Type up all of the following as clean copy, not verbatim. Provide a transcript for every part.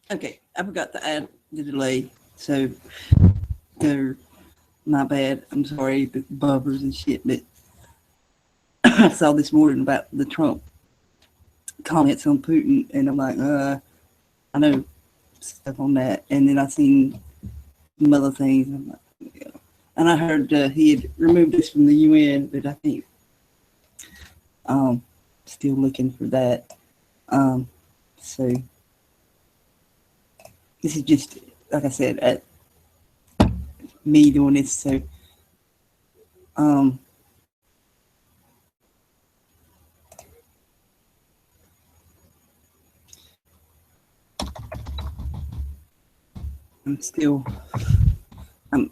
Okay, I forgot to add the delay, so they're my bad. I'm sorry, the bubbers and shit, but I saw this morning about the Trump comments on Putin, and I'm like, I know stuff on that, and then I seen some other things, and I'm like, yeah. And I heard he had removed this from the UN, but I think still looking for that. So this is just like I said, at me doing this. So I'm still I'm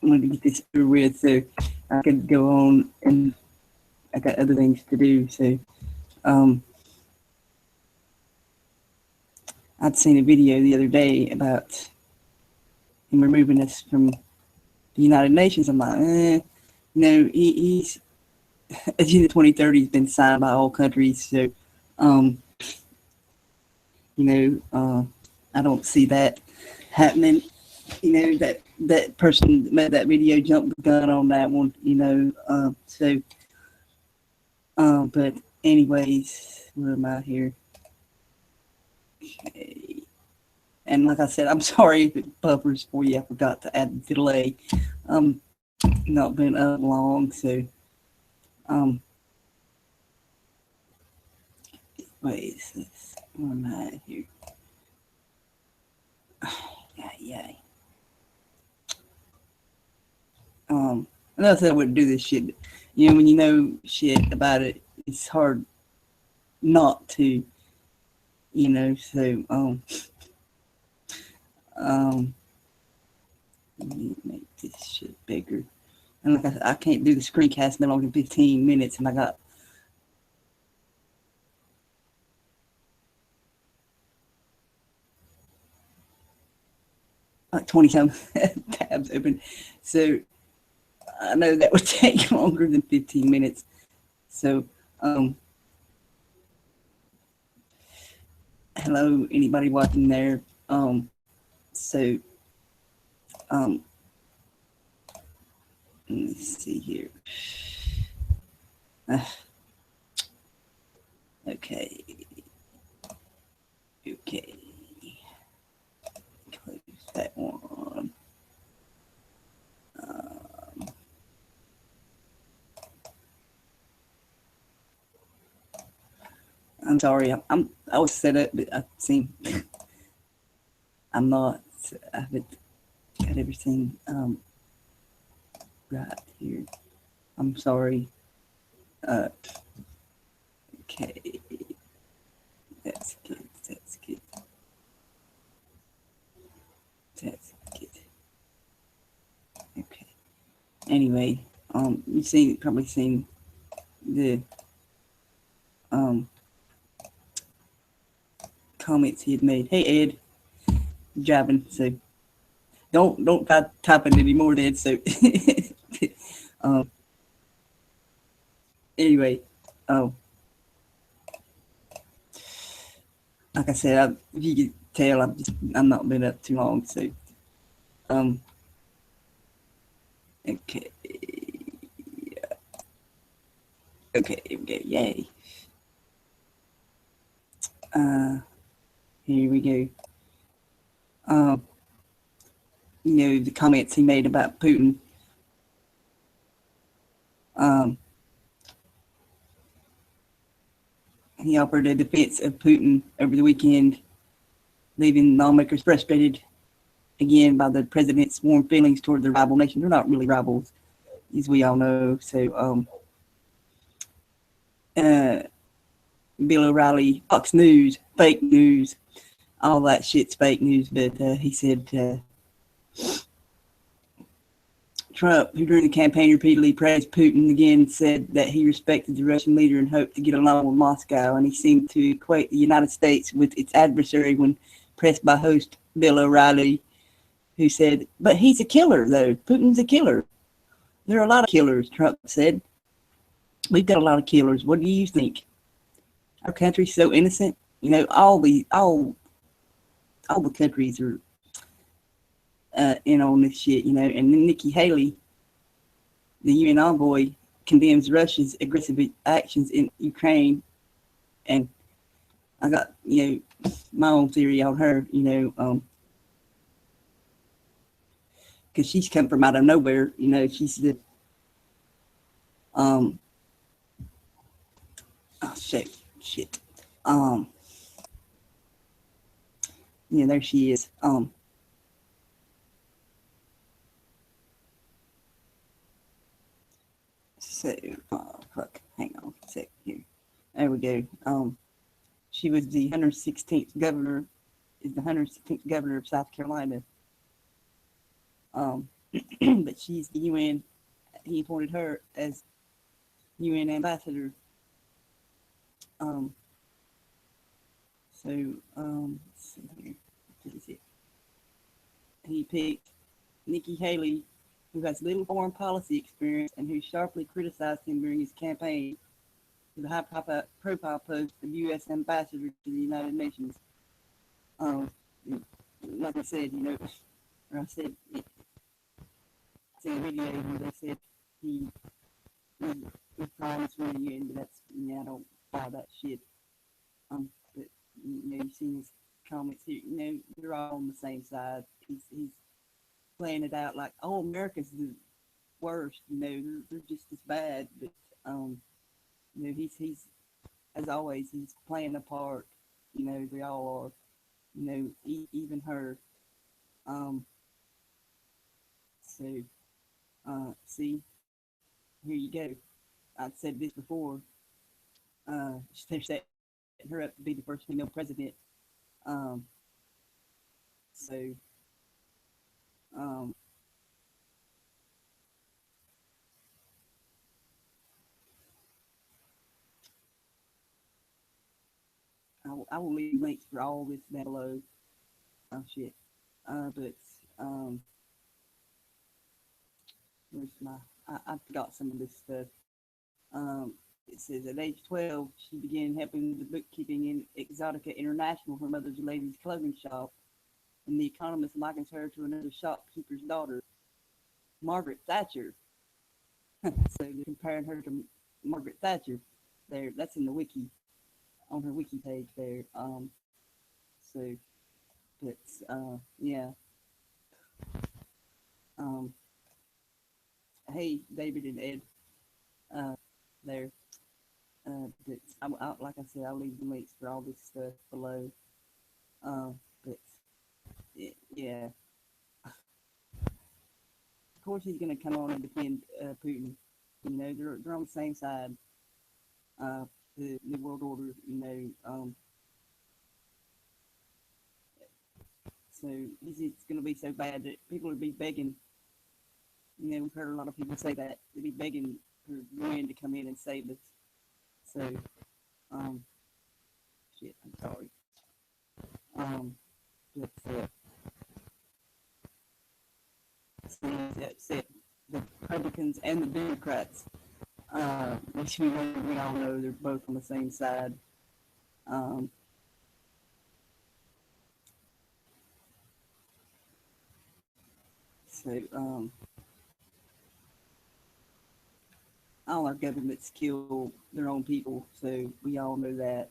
going to get this through with, so I could go on, and I got other things to do. So I'd seen a video the other day about him removing us from the United Nations. I'm like, he's Agenda 2030 has been signed by all countries, so I don't see that happening. That person that made that video jumped the gun on that one. But anyways, where am I here? Okay. And like I said, I'm sorry if it buffers for you. I forgot to add the delay. Not been up long, so wait, is this, where am I here? Yeah. Another thing I wouldn't do this shit. When you know shit about it, it's hard not to. So let me make this shit bigger. And like I can't do the screencast no longer than 15 minutes, and I got like 20 some tabs open. So I know that would take longer than 15 minutes. So hello, anybody watching there? Let me see here. Okay. Close that one. I'm sorry. I was set up, but I seem I'm not. I haven't got everything right here. I'm sorry. Okay. That's good. Okay. Anyway, you probably seen the comments he had made. Hey Ed, driving, so don't try typing anymore, Ed. So anyway, like I said, if you can tell, I'm not been up too long, so okay. Okay, here we go. Yay. Here we go. The comments he made about Putin. He offered a defense of Putin over the weekend, leaving lawmakers frustrated again by the president's warm feelings toward the rival nation. They're not really rivals, as we all know. So, Bill O'Reilly, Fox News, fake news, all that shit's fake news. But he said Trump, who during the campaign repeatedly praised Putin, again said that he respected the Russian leader and hoped to get along with Moscow. And he seemed to equate the United States with its adversary when pressed by host Bill O'Reilly, who said, but he's a killer, though. Putin's a killer. There are a lot of killers, Trump said. We've got a lot of killers. What do you think? Our country's so innocent. All all the countries are in on this shit, and then Nikki Haley, the UN envoy, condemns Russia's aggressive actions in Ukraine, and I got my own theory on her, because she's come from out of nowhere, she's the oh shit. There she is. So, fuck, hang on a sec here. There we go. She was the 116th governor, of South Carolina. But she's the UN. He appointed her as UN ambassador. Let's see here. What is it? He picked Nikki Haley, who has little foreign policy experience and who sharply criticized him during his campaign, to the high-profile post of U.S. ambassador to the United Nations. Like I said, or I said in a video where they said he was promised for the UN, but that's, I don't buy that shit. But you've seen his comments here. They're all on the same side. He's playing it out like, oh, America's the worst. They're just as bad. But he's as always, he's playing a part. They all are. Even her. See, here you go. I've said this before. They're setting her up to be the first female president. I will leave links for all this down below. Oh shit. But where's I forgot some of this stuff. It says at age 12, she began helping with the bookkeeping in Exotica International, her mother's ladies' clothing shop, and The Economist likens her to another shopkeeper's daughter, Margaret Thatcher. So they're comparing her to Margaret Thatcher. There, that's in the wiki, on her wiki page there. Yeah. Hey, David and Ed. There. But like I said, I'll leave the links for all this stuff below. But yeah. Of course, he's gonna come on and defend Putin. They're on the same side. The New World Order. So it's gonna be so bad that people will be begging. We've heard a lot of people say that they'll be begging for the UN to come in and save us. So, shit, I'm sorry. Upset the Republicans and the Democrats, which we all know they're both on the same side. All our governments kill their own people, so we all know that.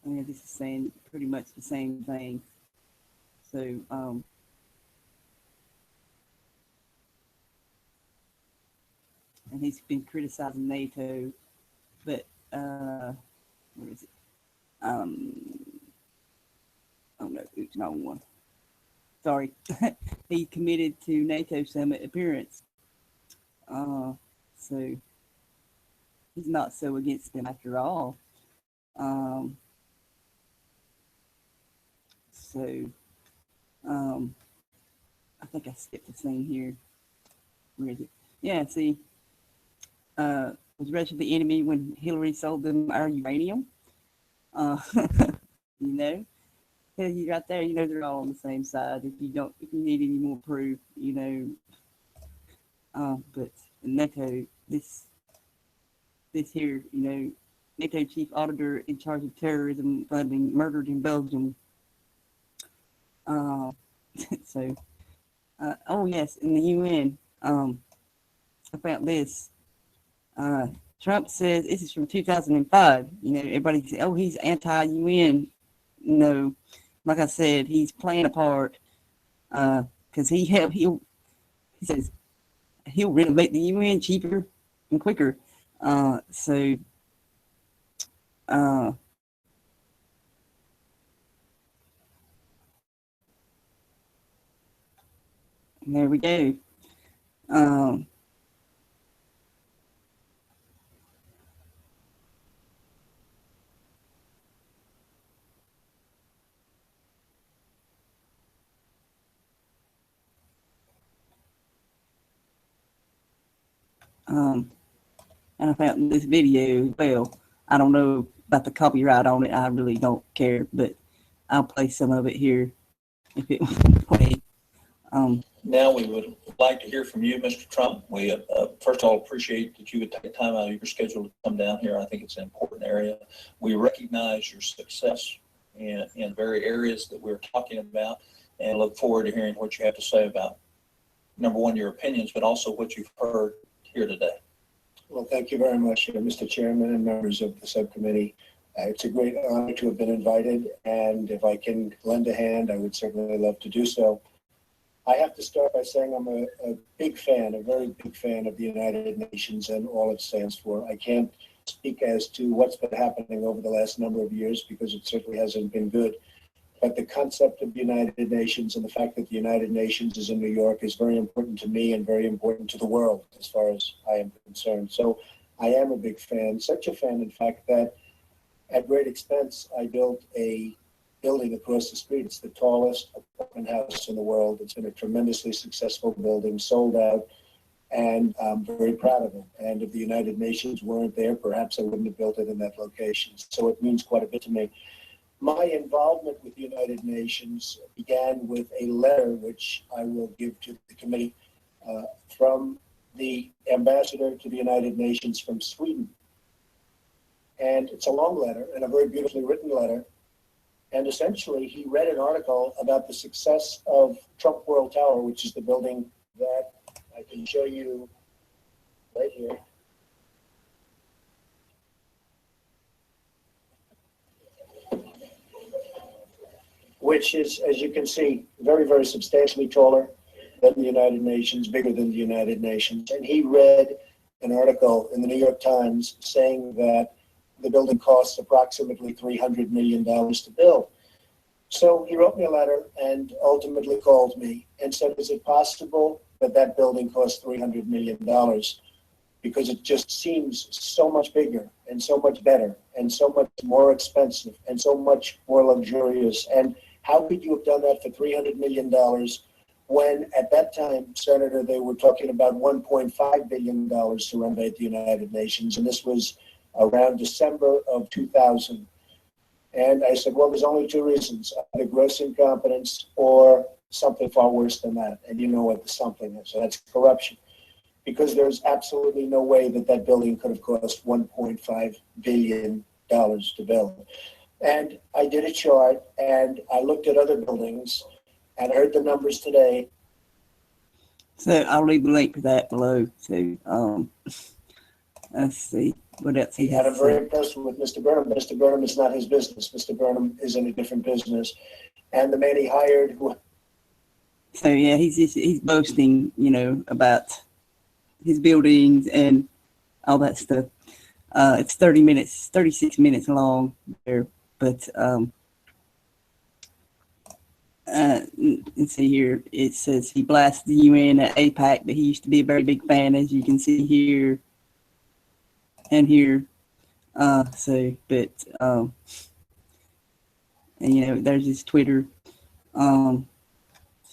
This is saying pretty much the same thing. So, and he's been criticizing NATO, but where is it? Oh no, it's not one. Sorry, he committed to NATO summit appearance. So he's not so against them after all. I think I skipped the thing here. Where is it? Yeah, see, was Russia the enemy when Hillary sold them our uranium? Tell you right there, they're all on the same side. If you need any more proof, but NATO, this here, NATO chief auditor in charge of terrorism funding murdered in Belgium. So, oh yes, in the UN, I found this. Trump says, this is from 2005. You know, everybody says, oh, he's anti-UN. No, like I said, he's playing a part because he says he'll renovate the UN cheaper and quicker. So there we go. And I found this video as well. I don't know about the copyright on it. I really don't care, but I'll play some of it here if it wants play. Now we would like to hear from you, Mr. Trump. We first of all appreciate that you would take time out of your schedule to come down here. I think it's an important area. We recognize your success in very areas that we're talking about, and look forward to hearing what you have to say about, number one, your opinions, but also what you've heard here today. Well, thank you very much, Mr. Chairman and members of the subcommittee. It's a great honor to have been invited, and if I can lend a hand, I would certainly love to do so. I have to start by saying I'm a big fan, a very big fan of the United Nations and all it stands for. I can't speak as to what's been happening over the last number of years because it certainly hasn't been good. But the concept of the United Nations and the fact that the United Nations is in New York is very important to me and very important to the world as far as I am concerned. So I am a big fan, such a fan, in fact, that at great expense, I built a building across the street. It's the tallest apartment house in the world. It's been a tremendously successful building, sold out, and I'm very proud of it. And if the United Nations weren't there, perhaps I wouldn't have built it in that location. So it means quite a bit to me. My involvement with the United Nations began with a letter, which I will give to the committee, from the ambassador to the United Nations from Sweden. And it's a long letter and a very beautifully written letter. And essentially, he read an article about the success of Trump World Tower, which is the building that I can show you right here. Which is, as you can see, very, very substantially taller than the United Nations, bigger than the United Nations. And he read an article in the New York Times saying that the building costs approximately $300 million to build. So he wrote me a letter and ultimately called me and said, is it possible that that building costs $300 million? Because it just seems so much bigger and so much better and so much more expensive and so much more luxurious. And how could you have done that for $300 million when at that time, Senator, they were talking about $1.5 billion to renovate the United Nations? And this was around December of 2000. And I said, well, there's only two reasons, either gross incompetence or something far worse than that. And you know what the something is, so that's corruption. Because there's absolutely no way that that building could have cost $1.5 billion to build. And I did a chart and I looked at other buildings and I heard the numbers today. So I'll leave the link for that below. So let's see what else he has. And I'm very impressed with Mr. Burnham. Mr. Burnham is not his business. Mr. Burnham is in a different business. And the man he hired. So yeah, he's boasting, you know, about his buildings and all that stuff. It's 36 minutes long there, but let's see here. It says he blasted the UN at APAC, but he used to be a very big fan, as you can see here and here. And you know, there's his Twitter. So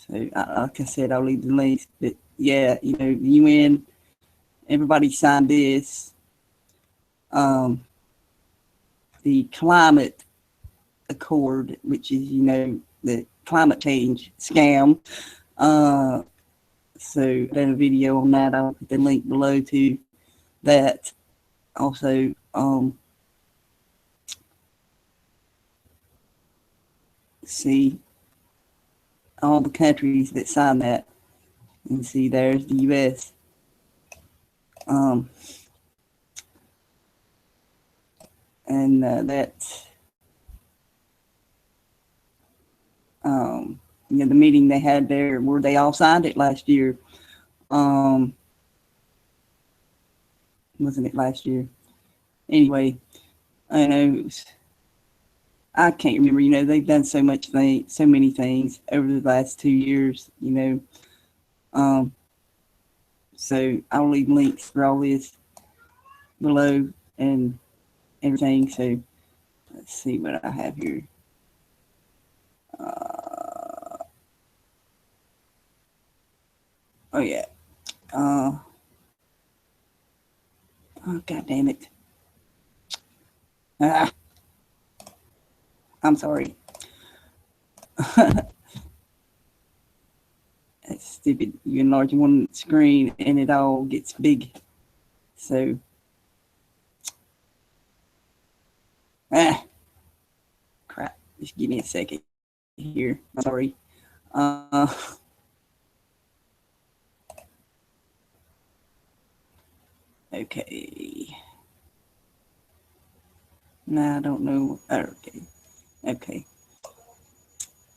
like I said, I'll leave the links, but yeah, you know, the UN, everybody signed this. The climate accord, which is, you know, the climate change scam. So I did a video on that. I'll put the link below to that. Also, see all the countries that signed that, and see there's the U.S. And that's you know, the meeting they had there where they all signed it last year. Wasn't it last year? Anyway, I know I can't remember. You know, they've done so many things over the last 2 years. You know, so I'll leave links for all this below and everything. So let's see what I have here. Oh yeah. Oh, God damn it. I'm sorry. That's stupid. You enlarge one screen and it all gets big. So, crap. Just give me a second here. I'm sorry. Okay. Now I don't know. Okay. Okay.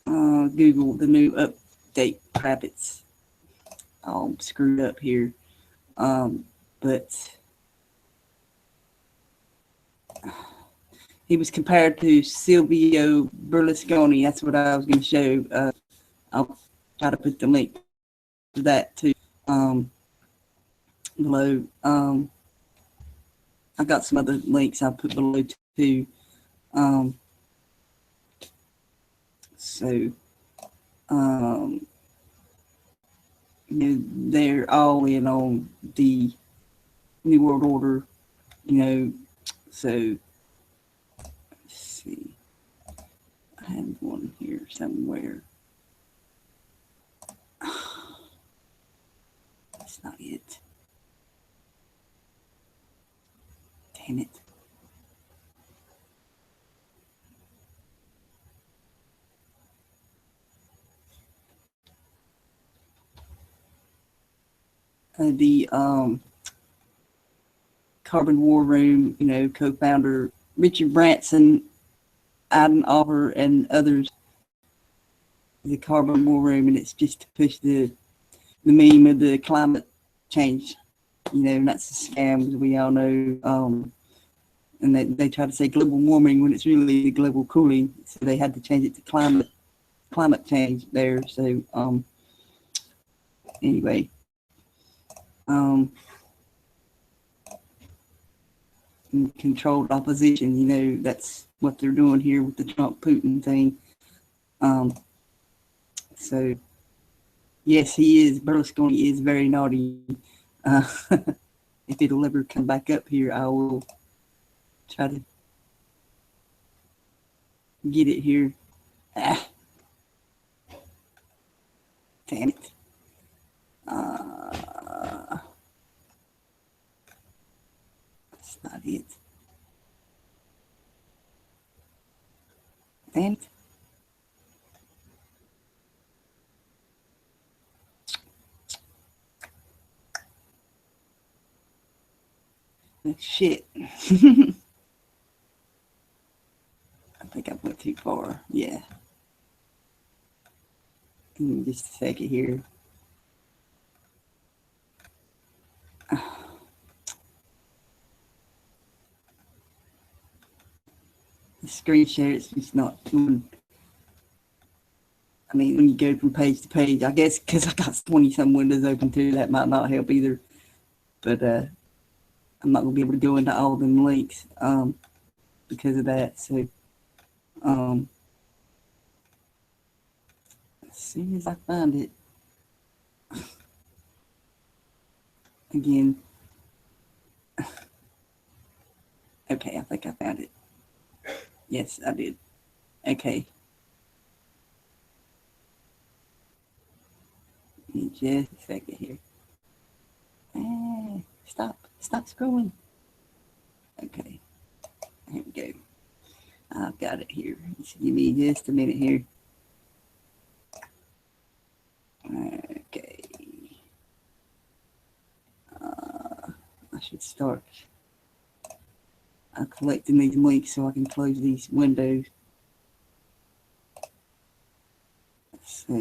Google the new update crap. It's all screwed up here. But he was compared to Silvio Berlusconi. That's what I was going to show. I'll try to put the link to that too below. I got some other links I'll put below too. So, you know, they're all in on the New World Order, you know, so let's see. I have one here somewhere. That's not it. Damn it. The Carbon War Room, you know, co-founder Richard Branson, Eisenhower, and others. The Carbon War Room, and it's just to push the meme of the climate change. You know, and that's a scam, as we all know. And they try to say global warming when it's really global cooling. So they had to change it to climate change there. So anyway. Controlled opposition, you know, that's what they're doing here with the Trump-Putin thing. So, yes, Berlusconi is very naughty. If it'll ever come back up here, I will try to get it here. Damn it. That's not it. Damn it. Shit. I think I went too far. Yeah. Give me just a second here. The screen share is just not doing. I mean, when you go from page to page, I guess because I got 20 some windows open too, that might not help either. But I'm not gonna be able to go into all them links because of that. So as soon as I find it again. Okay, I think I found it. Yes, I did. Okay. Just a second here. Stop scrolling. Okay. There we go. I've got it here. Just give me just a minute here. should start collecting these links so I can close these windows. So,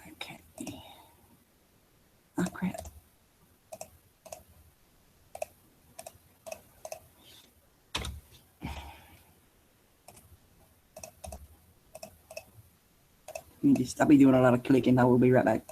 okay. Oh, crap. I'll be doing a lot of clicking. I will be right back.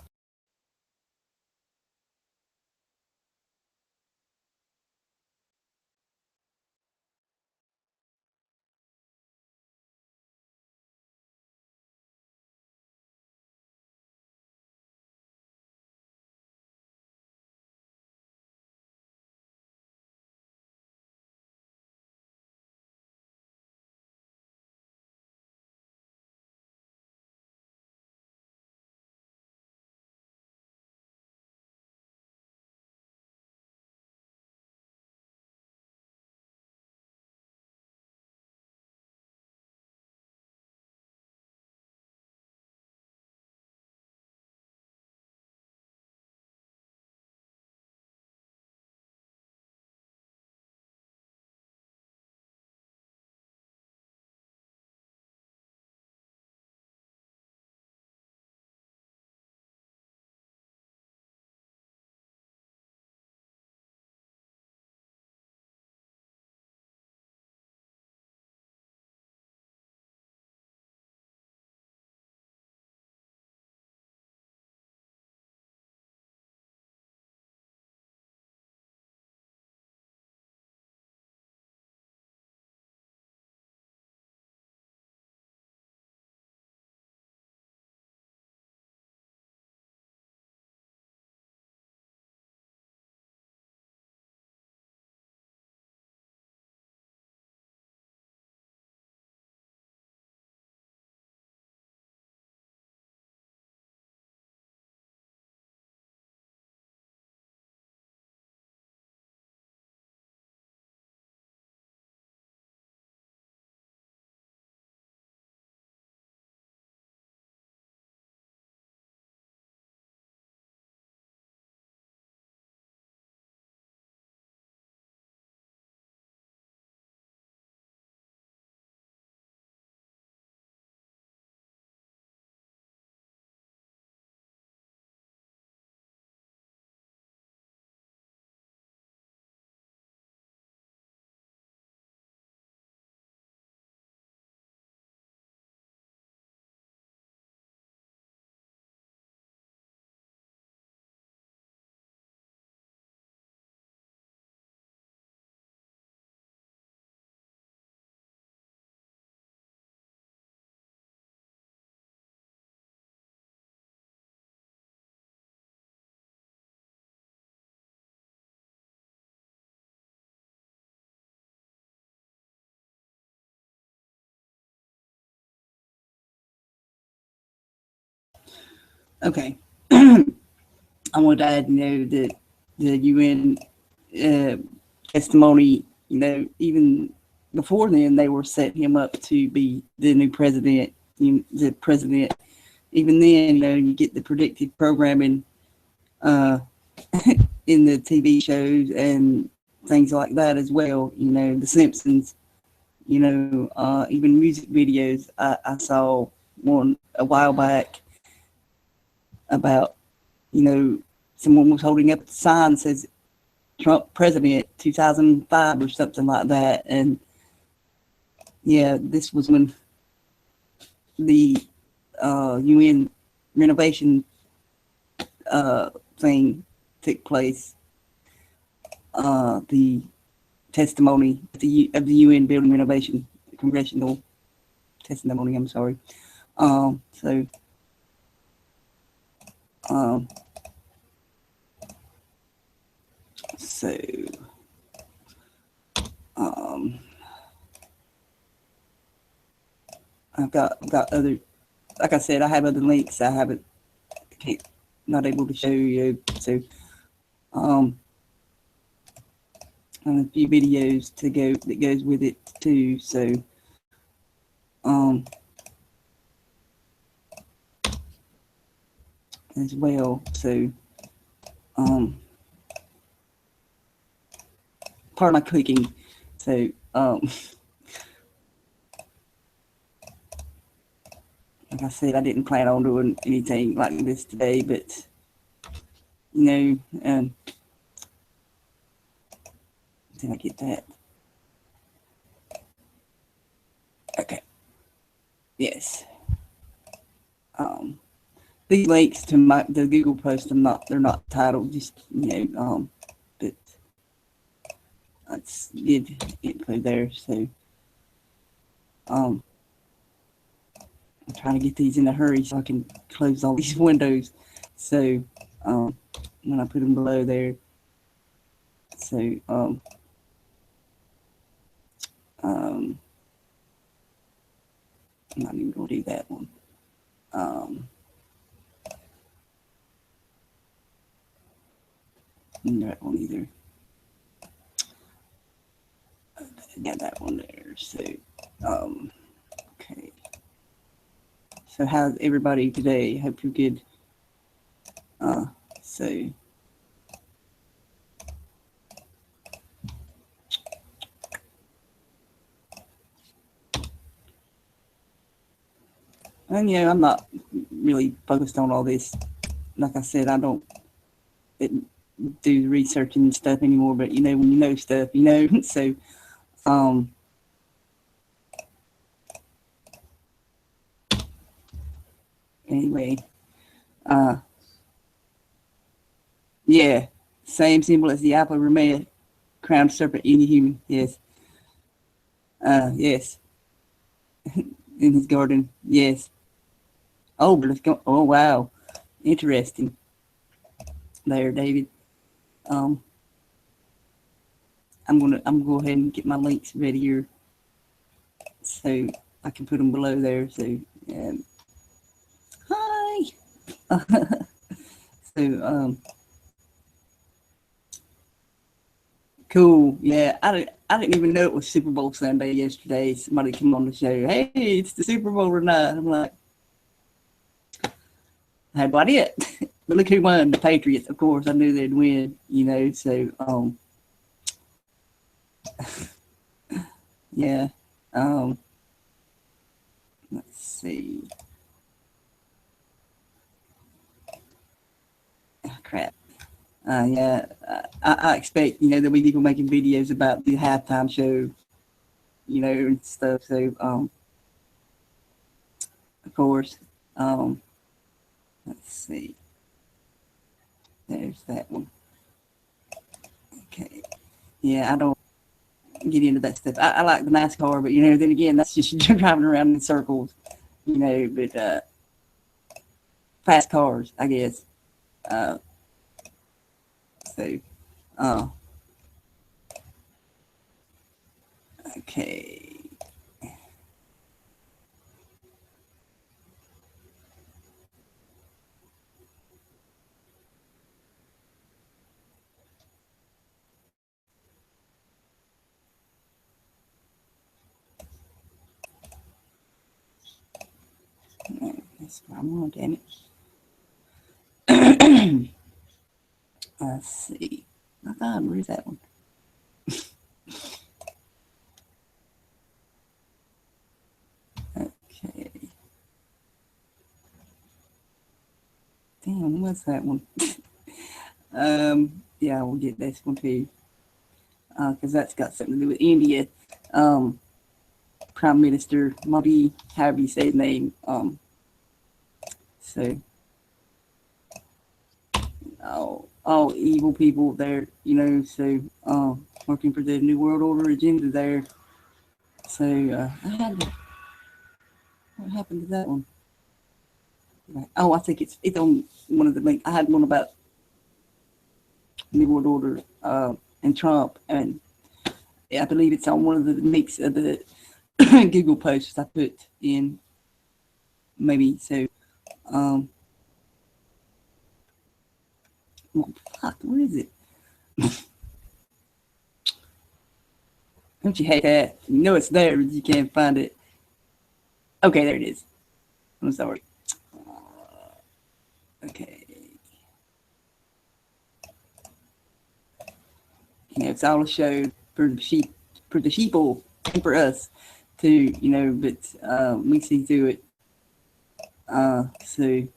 Okay. I want to add, that the UN testimony, even before then, they were setting him up to be the new president. The president, even then, you get the predictive programming in the TV shows and things like that as well. The Simpsons, even music videos. I saw one a while back about, someone was holding up a sign that says Trump president 2005 or something like that. And yeah, this was when the UN renovation thing took place. The testimony of the UN building renovation, the Congressional testimony, I'm sorry. I've got other, like I said, I have other links. Not able to show you. So, and a few videos that goes with it too. So, as well. So, part of my cooking. So, like I said, I didn't plan on doing anything like this today, but you know, did I get that? Okay. Yes. These links to the Google post, they're not titled, just, but that's good info there. So, I'm trying to get these in a hurry so I can close all these windows. So, when I put them below there, so, I'm not even going to do that one. That one either. Got that one there. So, okay. So, how's everybody today? Hope you're good. So. And I'm not really focused on all this. Like I said, I don't do the researching and stuff anymore. But when you know stuff, So, anyway, yeah, same symbol as the apple Romea, crowned serpent, any human. Yes, yes, in his garden. Yes. Oh, but let's go. Oh, wow, interesting. There, David. I'm gonna go ahead and get my links ready here, so I can put them below there. So, hi. So, cool. Yeah, I didn't even know it was Super Bowl Sunday yesterday. Somebody came on the show. Hey, it's the Super Bowl tonight. I'm like, I had no idea. But look who won, the Patriots. Of course, I knew they'd win. So, yeah. Let's see. Oh, crap. Yeah, I expect, there'll be people making videos about the halftime show, and stuff. So, of course, let's see. There's that one. Okay. Yeah, I don't get into that stuff. I like the NASCAR, but, then again, that's just driving around in circles, but fast cars, I guess. So, okay. That's what I'm on, damn it. Let's see. Oh God, where's that one? Okay. Damn, what's that one? Yeah, we'll get this one too. Because that's got something to do with India. Prime Minister Modi, however you say his name. So, all evil people there, so, working for the New World Order agenda there. So, what happened to that one? Oh, I think it's on one of the links. I had one about New World Order, and Trump, and I believe it's on one of the links of the Google posts I put in, maybe. So, well, fuck, where is it? Don't you hate that? You know it's there, but you can't find it. Okay, there it is. I'm sorry. Okay. it's all a show for the sheeple, and for us too, but we see through it. So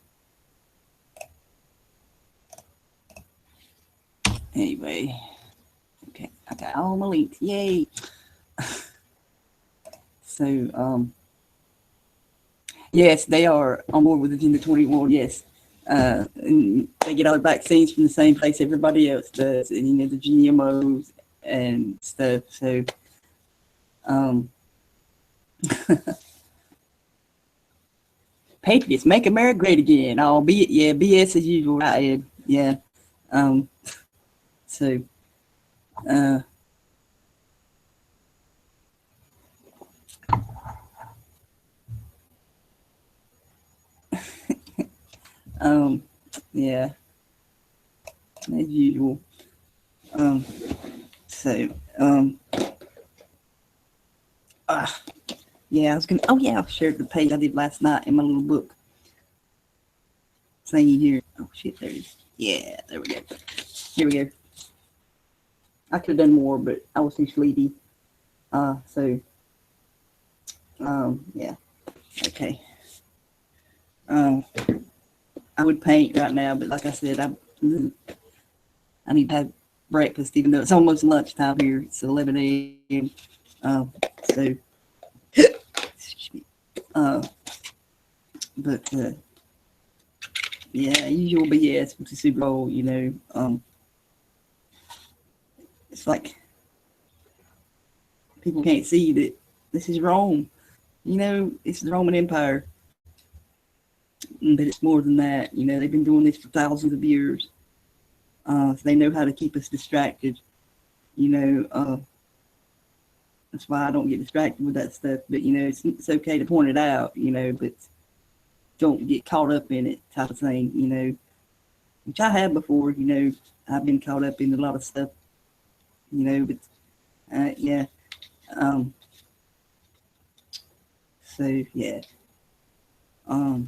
anyway, okay, I got all my links, yay. So yes, they are on board with Agenda 21, yes. And they get all the vaccines from the same place everybody else does, and the GMOs and stuff. So Patriots, make America great again. Albeit, yeah, BS as usual, right, Ed? Yeah. So yeah, as usual. So yeah, I was gonna. Oh yeah, I shared the page I did last night in my little book. Saying here. Oh shit, there it is. Yeah, there we go. Here we go. I could have done more, but I was too sleepy. So yeah. Okay. I would paint right now, but like I said, I need to have breakfast, even though it's almost lunchtime here. It's 11 a.m. So, but yeah, usual BS with the Super Bowl. It's like people can't see that this is Rome. It's the Roman Empire. But it's more than that. They've been doing this for thousands of years. So they know how to keep us distracted. That's why I don't get distracted with that stuff. But, it's okay to point it out, but don't get caught up in it type of thing, which I have before, I've been caught up in a lot of stuff, but, yeah. So, yeah. Oh,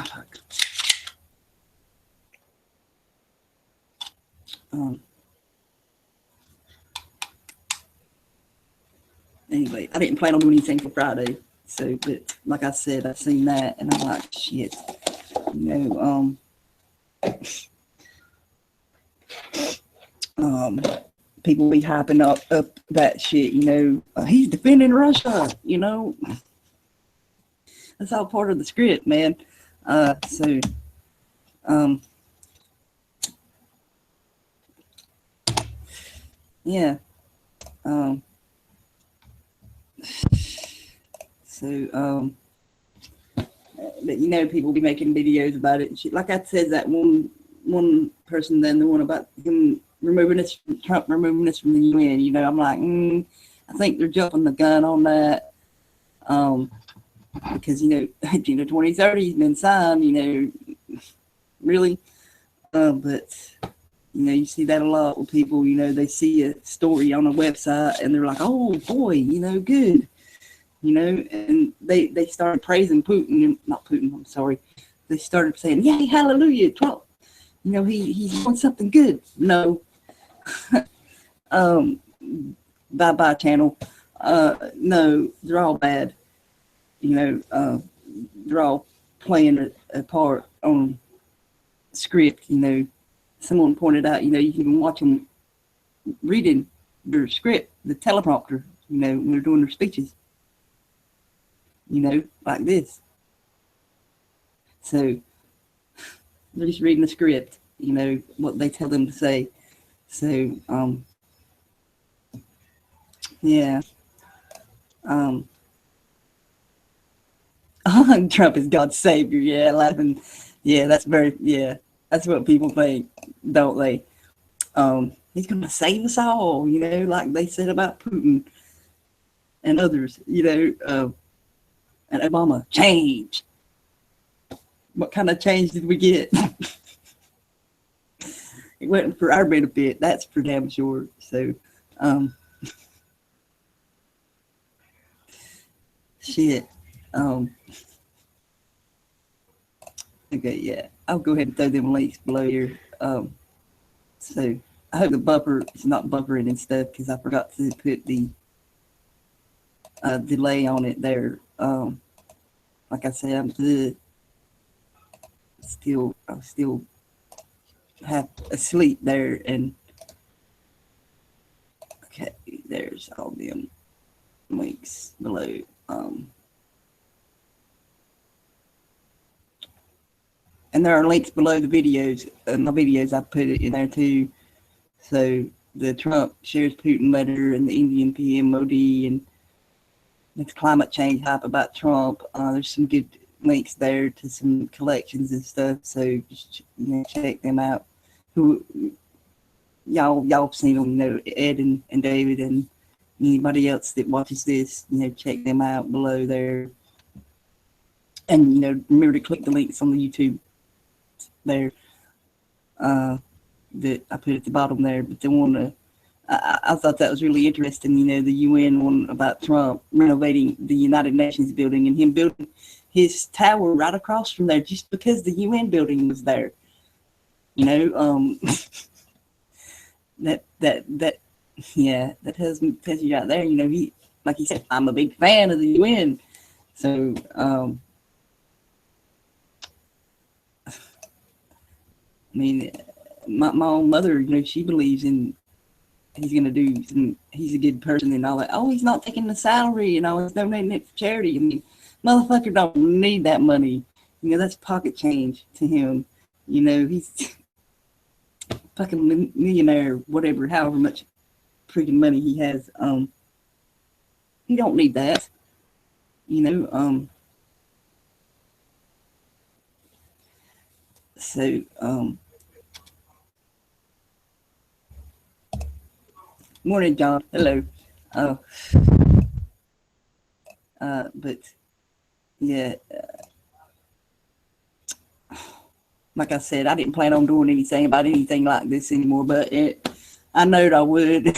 fuck. Anyway, I didn't plan on doing anything for Friday. So, but like I said, I've seen that and I'm like, shit, people be hyping up that shit, he's defending Russia, that's all part of the script, man. So, yeah. So, but people be making videos about it and shit. Like I said, that one person, then the one about him Trump removing us from the UN. I'm like, I think they're jumping the gun on that. Because 2030 has been signed. Really. But you see that a lot with people. They see a story on a website and they're like, oh boy, good. And they started praising Putin, not Putin, I'm sorry. They started saying, yay, hallelujah, Trump. He's doing something good. No. Bye-bye channel. No, they're all bad. They're all playing a part on script. Someone pointed out, you can even watch them reading their script, the teleprompter, when they're doing their speeches. Like this. So they're just reading the script, what they tell them to say. So, yeah. Trump is God's savior. Yeah, laughing. Yeah, that's what people think, don't they? He's going to save us all, like they said about Putin and others, and Obama. Change. What kind of change did we get? It wasn't for our benefit. That's for damn sure. So, shit. Okay, yeah. I'll go ahead and throw them links below here. So I hope the buffer is not buffering and stuff because I forgot to put the delay on it there. Like I said, I'm still half asleep there, and okay, there's all them links below. And there are links below the videos. My videos, I put it in there too. So the Trump shares Putin letter and the Indian PMOD and the climate change hype about Trump. There's some good links there to some collections and stuff. So just check them out. Who y'all have seen them? Ed and David and anybody else that watches this. Check them out below there. And remember to click the links on the YouTube there that I put at the bottom there. But I thought that was really interesting. The UN one about Trump renovating the United Nations building and him building his tower right across from there just because the UN building was there. That tells you right there. He, like he said, I'm a big fan of the UN. So I mean, my own mother, she believes in he's going to do, and he's a good person and all that. Oh, he's not taking the salary and all, he's donating it for charity. I mean, motherfucker don't need that money. That's pocket change to him. He's fucking millionaire, whatever, however much freaking money he has. He don't need that. So, morning, John. Hello. But yeah, like I said, I didn't plan on doing anything about anything like this anymore, but I knowed I would.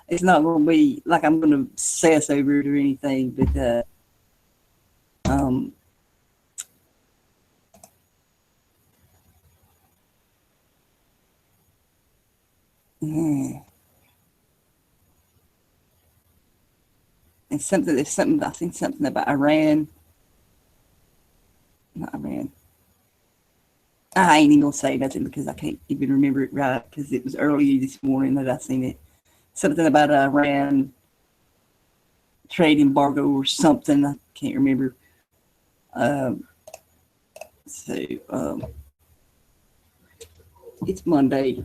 It's not going to be like I'm going to obsess over it or anything, but yeah. There's something I seen something about Iran. Not Iran. I ain't even gonna say nothing because I can't even remember it right because it was early this morning that I seen it. Something about Iran trade embargo or something. I can't remember. It's Monday.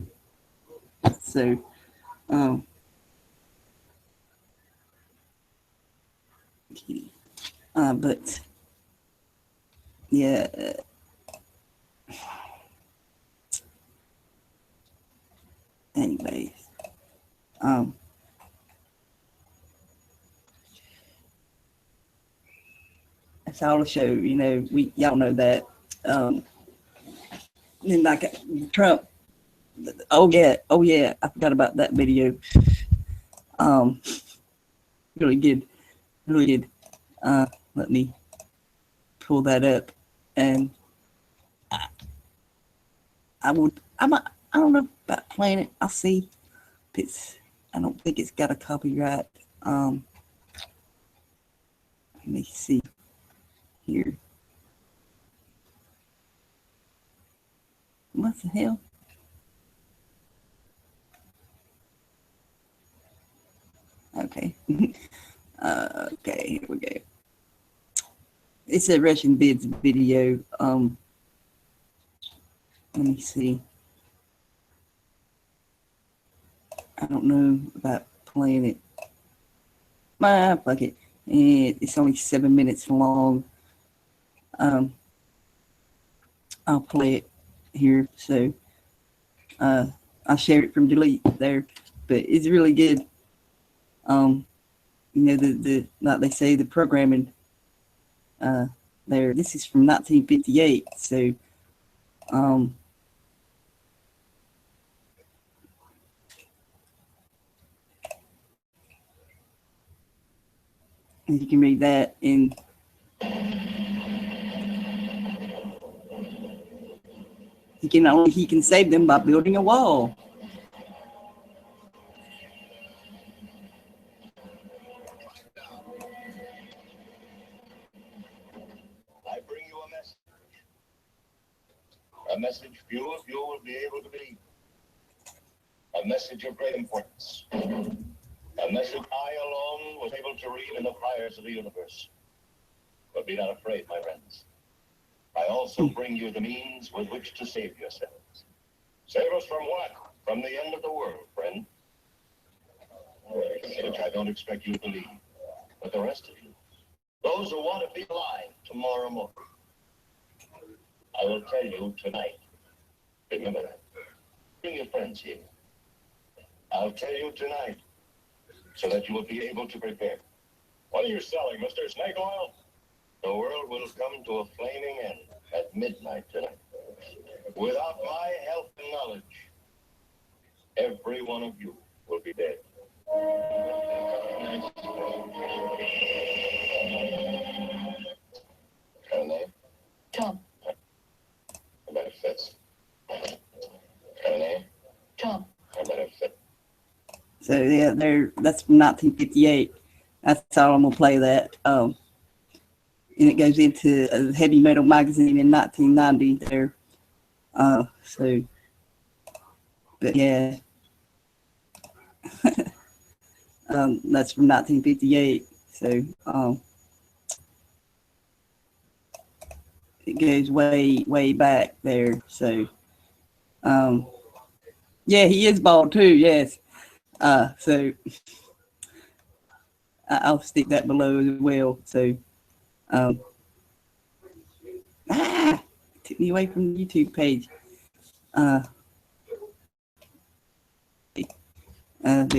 So but yeah. Anyways, that's all the show. Y'all know that. And like Trump. Oh yeah, I forgot about that video. Really good. Let me pull that up, and I don't know about playing it. I'll see if it's. I don't think it's got a copyright. Let me see here. What the hell? Okay. Okay, here we go. It's a Russian bids video. Let me see. I don't know about playing it. Fuck it. It's only 7 minutes long. I'll play it here. So I'll share it from delete there. But it's really good. The like they say, the programming there. This is from 1958. So you can read that in He can save them by building a wall. I bring you a message few of you will be able to believe, a message of great importance, a message I alone was able to read in the fires of the universe. But be not afraid, my friends. I also bring you the means with which to save yourselves. Save us from what? From the end of the world, friend. Which I don't expect you to believe. But the rest of you, those who want to be alive tomorrow morning, I will tell you tonight. Remember that. Bring your friends here. I'll tell you tonight so that you will be able to prepare. What are you selling, Mr. Snake Oil? The world will come to a flaming end at midnight tonight. Without my help and knowledge, every one of you will be dead. Her name? Tom. I bet it fits. Her name? Tom. I bet it fits. So yeah, that's from 1958. That's all I'm gonna play that. And it goes into a heavy metal magazine in 1990 there. So, but yeah, that's from 1958. So, it goes way back there. So, yeah, he is bald too. Yes. So I'll stick that below as well. So, took me away from the YouTube page. But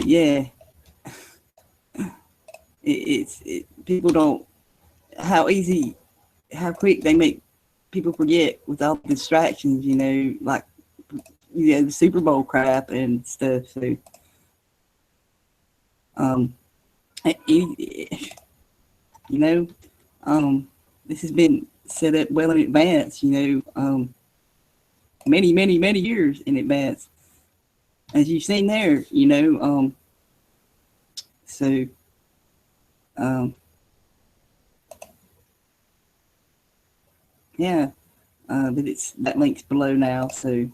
yeah, people don't, how quick they make people forget with all the distractions, like, the Super Bowl crap and stuff. So, this has been set up well in advance, many years in advance, as you've seen there, so, yeah, but that link's below now, so,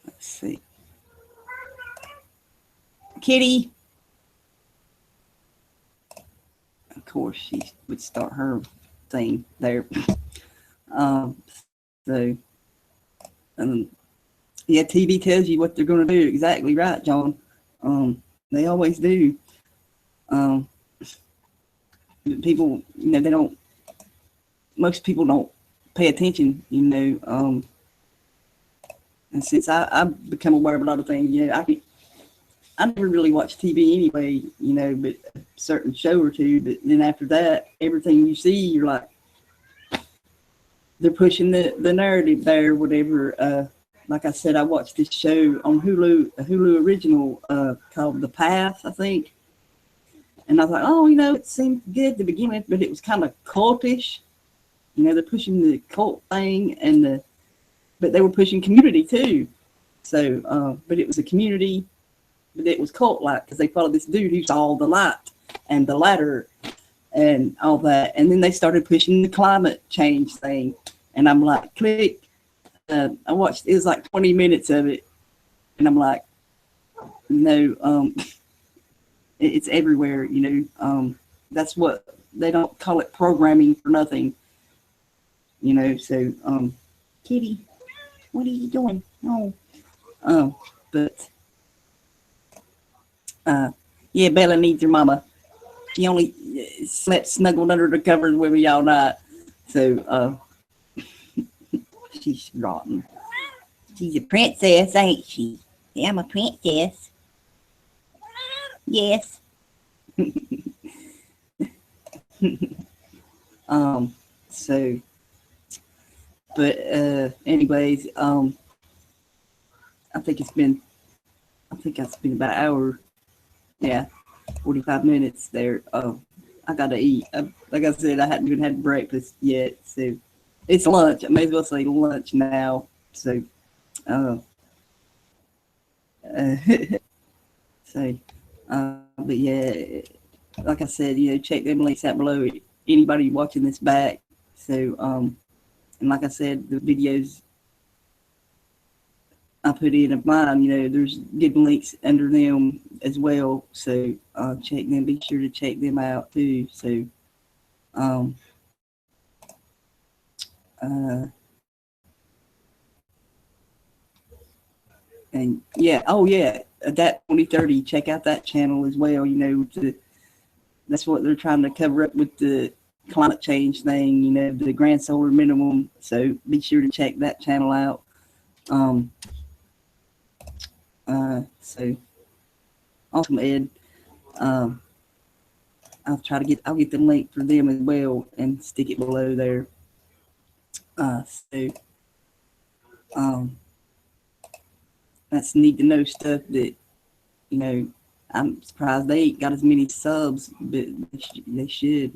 let's see. Kitty. Of course, she would start her thing there. So, yeah, TV tells you what they're going to do. Exactly right, John. They always do. People, most people don't pay attention, and since I've become aware of a lot of things, I never really watch TV anyway, but a certain show or two. But then after that, everything you see, you're like, they're pushing the narrative there, whatever. Like I said, I watched this show on Hulu, a Hulu original called The Path, I think. And I thought, oh, it seemed good to begin with, but it was kind of cultish. They're pushing the cult thing, but they were pushing community too. So, but it was a community. But it was cult-like because they followed this dude who saw the light and the ladder and all that. And then they started pushing the climate change thing. And I'm like, click. I watched, it was like 20 minutes of it. And I'm like, no, it's everywhere, that's what, they don't call it programming for nothing. So, Kitty, what are you doing? No. But, yeah, Bella needs her mama. She only slept snuggled under the covers with me all night. So, she's rotten. She's a princess, ain't she? Yeah, I'm a princess. Yes. So, but, anyways, I think it's been about an hour. Yeah, 45 minutes there. I I gotta eat. Like I said, I hadn't even had breakfast yet, so it's lunch. I may as well say lunch now. So, uh, uh so, but yeah, like I said, check them links out below. Anybody watching this back. So, and like I said, the videos I put in of mine, there's good links under them as well. So, check them. Be sure to check them out too. So, and yeah, oh yeah, that 2030. Check out that channel as well. That's what they're trying to cover up with the climate change thing. The grand solar minimum. So be sure to check that channel out. So awesome, Ed. I'll get the link for them as well and stick it below there. That's need to know stuff that, I'm surprised they ain't got as many subs, but they should,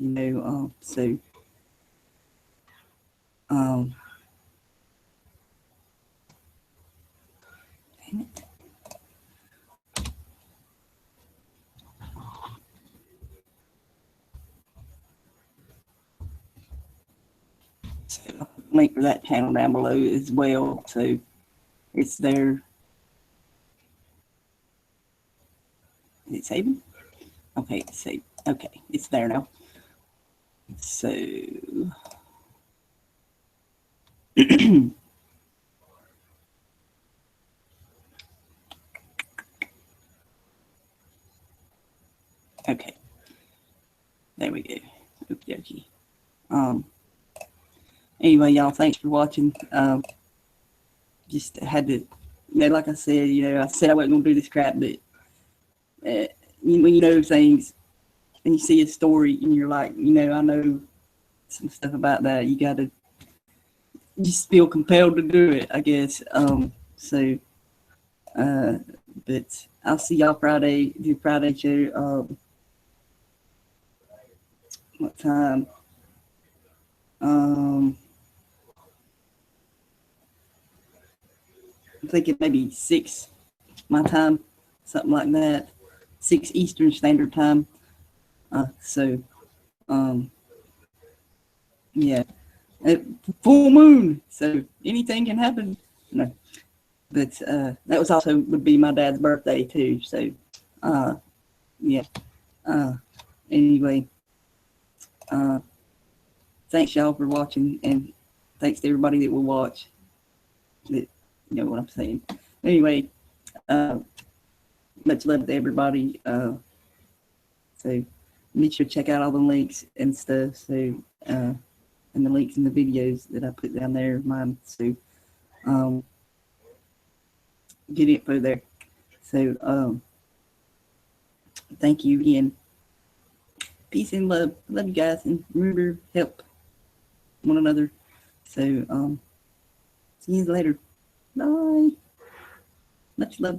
so, dang it. So I'll put the link for that channel down below as well, so it's there. Is it saving? Okay, it's saved. Okay, it's there now. So okay, there we go. Okie dokie. Anyway, y'all, thanks for watching. Just had to, like I said, I said I wasn't gonna do this crap, but when you know things and you see a story and you're like, I know some stuff about that, you gotta just feel compelled to do it, I guess. But I'll see y'all Friday, do Friday show. What time? I'm thinking maybe 6 my time, something like that. 6 Eastern Standard Time. Yeah. Full moon, so anything can happen. No. But that was also would be my dad's birthday too. So yeah. Anyway. Thanks y'all for watching, and thanks to everybody that will watch. That you know what I'm saying. Anyway, much love to everybody. So make sure to check out all the links and stuff. So and the links in the videos that I put down there, mine. So get info there. So thank you again. Peace and love. Love you guys, and remember, help one another. So see you later. Bye. Much love.